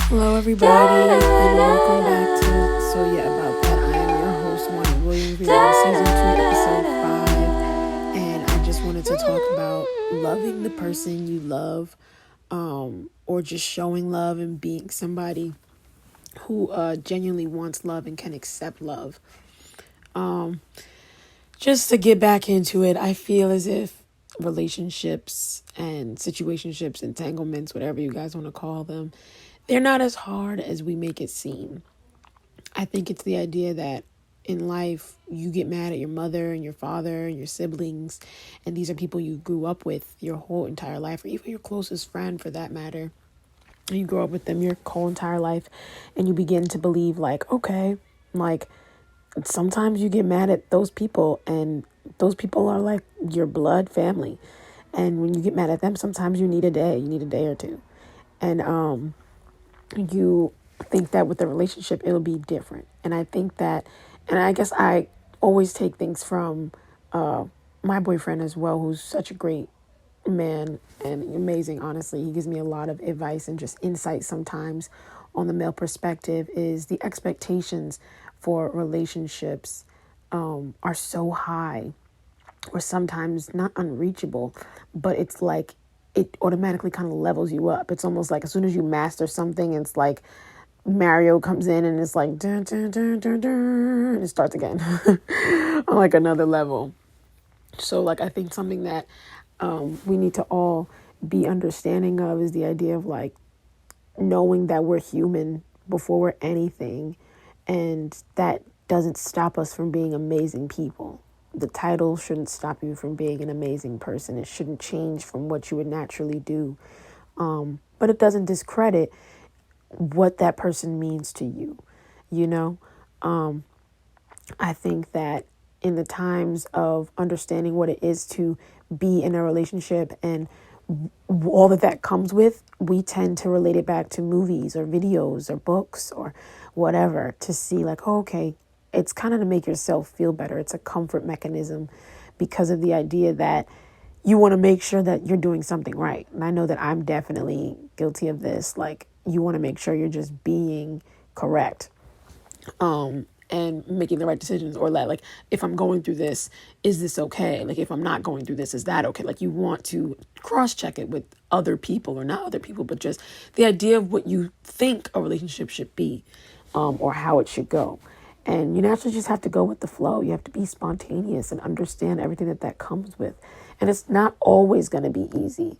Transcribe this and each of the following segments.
Hello, everybody, and welcome back to About That. I am your host, Wanda Williams. We are in season 2, episode 5, and I just wanted to talk about loving the person you love, or just showing love and being somebody who genuinely wants love and can accept love. Just to get back into it, I feel as if relationships and situationships, entanglements, whatever you guys want to call them, they're not as hard as we make it seem. I think it's the idea that in life you get mad at your mother and your father and your siblings, and these are people you grew up with your whole entire life, or even your closest friend for that matter. You grow up with them your whole entire life, and you begin to believe like sometimes you get mad at those people, and those people are like your blood family. And when you get mad at them, sometimes you need a day or two. And you think that with a relationship it'll be different. And I think that, and I guess I always take things from my boyfriend as well, who's such a great man and amazing. Honestly, he gives me a lot of advice and just insight sometimes on the male perspective. Is the expectations for relationships are so high, or sometimes not unreachable, but it's like it automatically kind of levels you up. It's almost like as soon as you master something, it's like Mario comes in and it's like dun, dun, dun, dun, dun, and it starts again on like another level. So like I think something that we need to all be understanding of is the idea of like knowing that we're human before we're anything, and that doesn't stop us from being amazing people. The title shouldn't stop you from being an amazing person. It shouldn't change from what you would naturally do. But it doesn't discredit what that person means to you. You know, I think that in the times of understanding what it is to be in a relationship and all that comes with, we tend to relate it back to movies or videos or books or whatever, to see like, oh, okay, it's kind of to make yourself feel better. It's a comfort mechanism because of the idea that you want to make sure that you're doing something right. And I know that I'm definitely guilty of this. Like, you want to make sure you're just being correct. And making the right decisions, or like if I'm going through this, is this okay? Like if I'm not going through this, is that okay? Like you want to cross check it with other people, or not other people, but just the idea of what you think a relationship should be, or how it should go. And you naturally just have to go with the flow. You have to be spontaneous and understand everything that comes with. And it's not always going to be easy,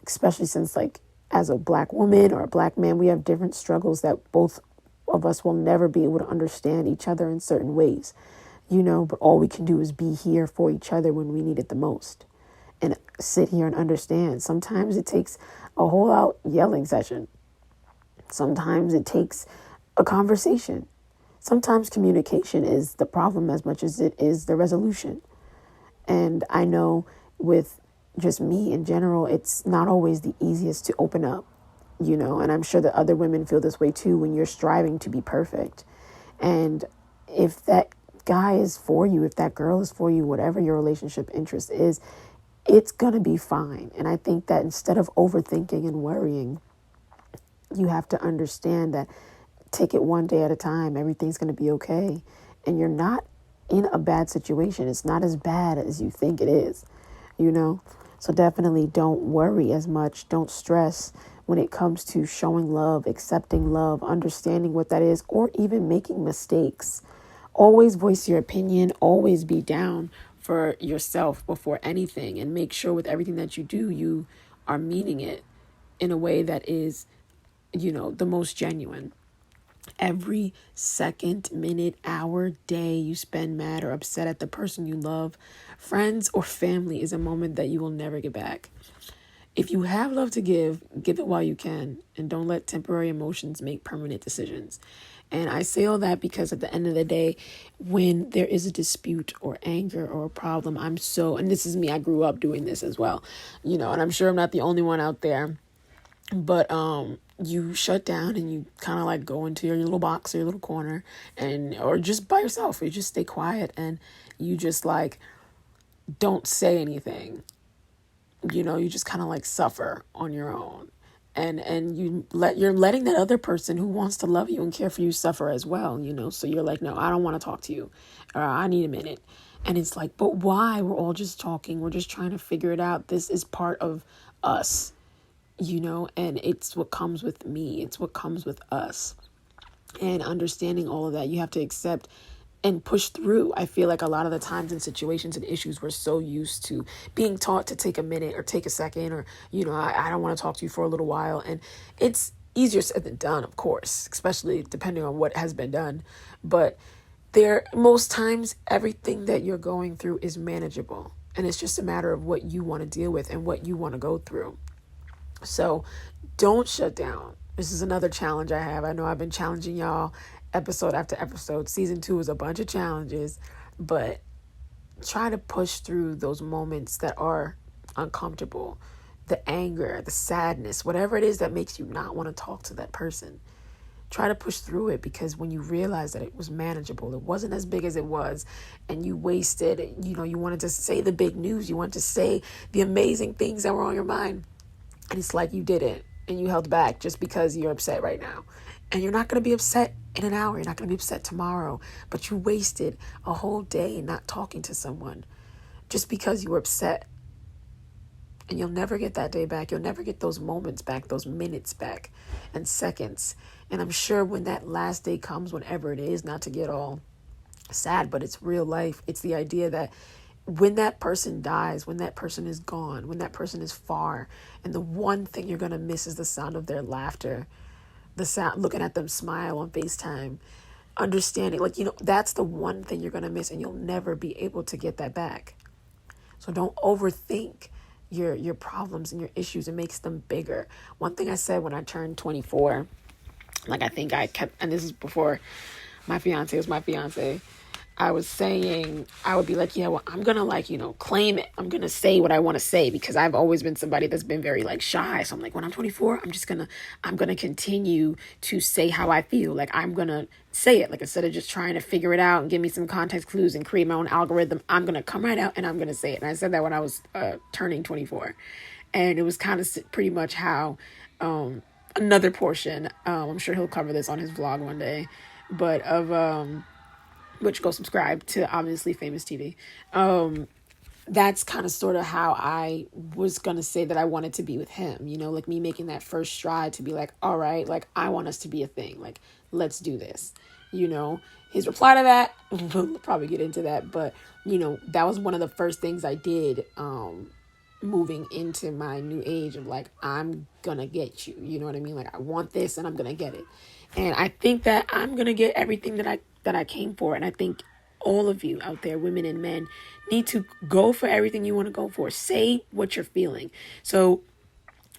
especially since like as a Black woman or a Black man, we have different struggles that both of us will never be able to understand each other in certain ways, but all we can do is be here for each other when we need it the most, and sit here and understand. Sometimes it takes a whole out yelling session. Sometimes it takes a conversation. Sometimes communication is the problem as much as it is the resolution. And I know with just me in general, it's not always the easiest to open up. And I'm sure that other women feel this way too when you're striving to be perfect. And if that guy is for you, if that girl is for you, whatever your relationship interest is, it's going to be fine. And I think that instead of overthinking and worrying, you have to understand that take it one day at a time. Everything's going to be okay. And you're not in a bad situation. It's not as bad as you think it is, So definitely don't worry as much. Don't stress when it comes to showing love, accepting love, understanding what that is, or even making mistakes. Always voice your opinion. Always be down for yourself before anything, and make sure with everything that you do, you are meaning it in a way that is, the most genuine. Every second, minute, hour, day you spend mad or upset at the person you love, friends or family, is a moment that you will never get back. If you have love to give it while you can, and don't let temporary emotions make permanent decisions. And I say all that because at the end of the day, when there is a dispute or anger or a problem, and this is me, I grew up doing this as well, and I'm sure I'm not the only one out there, but you shut down and you kind of like go into your little box or your little corner, or just by yourself, or you just stay quiet and you just like don't say anything. You just kind of like suffer on your own. and you're letting that other person who wants to love you and care for you suffer as well, so you're like, no, I don't want to talk to you, or I need a minute. And it's like, but why? We're all just talking, we're just trying to figure it out. This is part of us, and it's what comes with me, it's what comes with us. And understanding all of that, you have to accept and push through. I feel like a lot of the times in situations and issues, we're so used to being taught to take a minute or take a second, or, I don't want to talk to you for a little while. And it's easier said than done, of course, especially depending on what has been done. But most times, everything that you're going through is manageable. And it's just a matter of what you want to deal with and what you want to go through. So don't shut down. This is another challenge I have. I know I've been challenging y'all episode after episode. Season 2 is a bunch of challenges, but try to push through those moments that are uncomfortable, the anger, the sadness, whatever it is that makes you not want to talk to that person. Try to push through it, because when you realize that it was manageable, it wasn't as big as it was, and you wasted, you wanted to say the big news, you wanted to say the amazing things that were on your mind, and it's like you didn't, and you held back just because you're upset right now. And you're not going to be upset in an hour. You're not going to be upset tomorrow. But you wasted a whole day not talking to someone just because you were upset. And you'll never get that day back. You'll never get those moments back, those minutes back, and seconds. And I'm sure when that last day comes, whenever it is, not to get all sad, but it's real life. It's the idea that when that person dies, when that person is gone, when that person is far, and the one thing you're going to miss is the sound of their laughter, the sound, looking at them smile on FaceTime, understanding, that's the one thing you're going to miss, and you'll never be able to get that back. So don't overthink your problems and your issues. It makes them bigger. One thing I said when I turned 24, I think I kept, and this is before my fiance was my fiance, I was saying, I would be like, yeah, well, I'm going to claim it. I'm going to say what I want to say, because I've always been somebody that's been very shy. So I'm like, when I'm 24, I'm going to continue to say how I feel. I'm going to say it, instead of just trying to figure it out and give me some context clues and create my own algorithm, I'm going to come right out and I'm going to say it. And I said that when I was turning 24, and it was kind of pretty much how, another portion, I'm sure he'll cover this on his vlog one day, but which go subscribe to Obviously Famous TV. That's kind of sort of how I was going to say that I wanted to be with him, me making that first stride to be all right, I want us to be a thing. Let's do this, his reply to that, we'll probably get into that. But, that was one of the first things I did, moving into my new age of I'm going to get you, you know what I mean? I want this and I'm going to get it. And I think that I'm going to get everything that I came for. And I think all of you out there, women and men, need to go for everything you want to go for. Say what you're feeling. So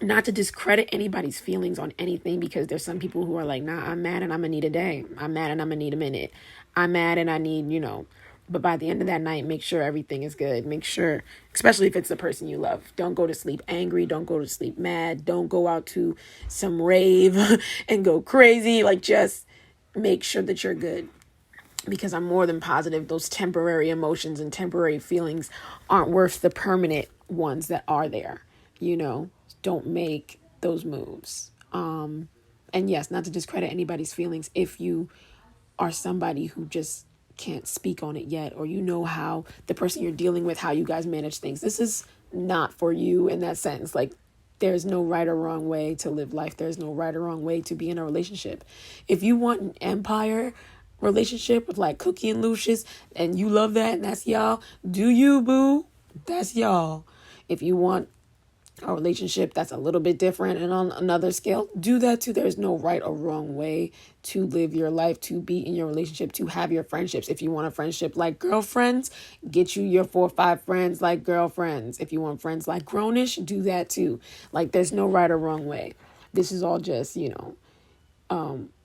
not to discredit anybody's feelings on anything, because there's some people who are nah, I'm mad and I'm going to need a day. I'm mad and I'm going to need a minute. I'm mad and I need, but by the end of that night, make sure everything is good. Make sure, especially if it's the person you love, don't go to sleep angry. Don't go to sleep mad. Don't go out to some rave and go crazy. Just make sure that you're good. Because I'm more than positive those temporary emotions and temporary feelings aren't worth the permanent ones that are there. Don't make those moves. And yes, not to discredit anybody's feelings. If you are somebody who just can't speak on it yet, or how the person you're dealing with, how you guys manage things, this is not for you in that sense. There's no right or wrong way to live life. There's no right or wrong way to be in a relationship. If you want an empire relationship with Cookie and Lucius, and you love that, and that's y'all, do you, boo? That's y'all. If you want a relationship that's a little bit different and on another scale, do that too. There's no right or wrong way to live your life, to be in your relationship, to have your friendships. If you want a friendship like girlfriends, get you your 4 or 5 friends like girlfriends. If you want friends like grownish, do that too. There's no right or wrong way. This is all just,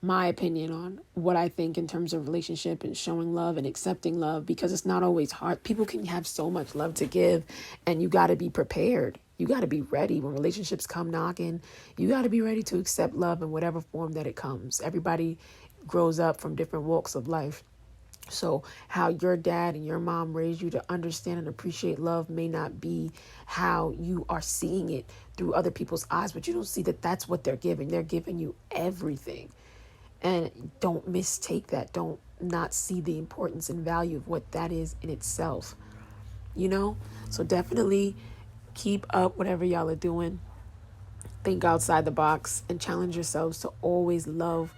my opinion on what I think in terms of relationship and showing love and accepting love, because it's not always hard. People can have so much love to give, and you got to be prepared. You got to be ready when relationships come knocking. You got to be ready to accept love in whatever form that it comes. Everybody grows up from different walks of life. So how your dad and your mom raised you to understand and appreciate love may not be how you are seeing it through other people's eyes, but you don't see that that's what they're giving. They're giving you everything. And don't mistake that. Don't not see the importance and value of what that is in itself. You know? So definitely keep up whatever y'all are doing. Think outside the box and challenge yourselves to always love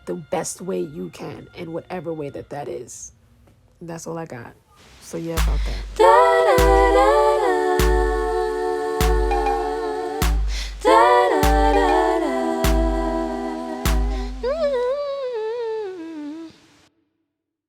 the best way you can in whatever way that is. That's all I got. So yeah, about that.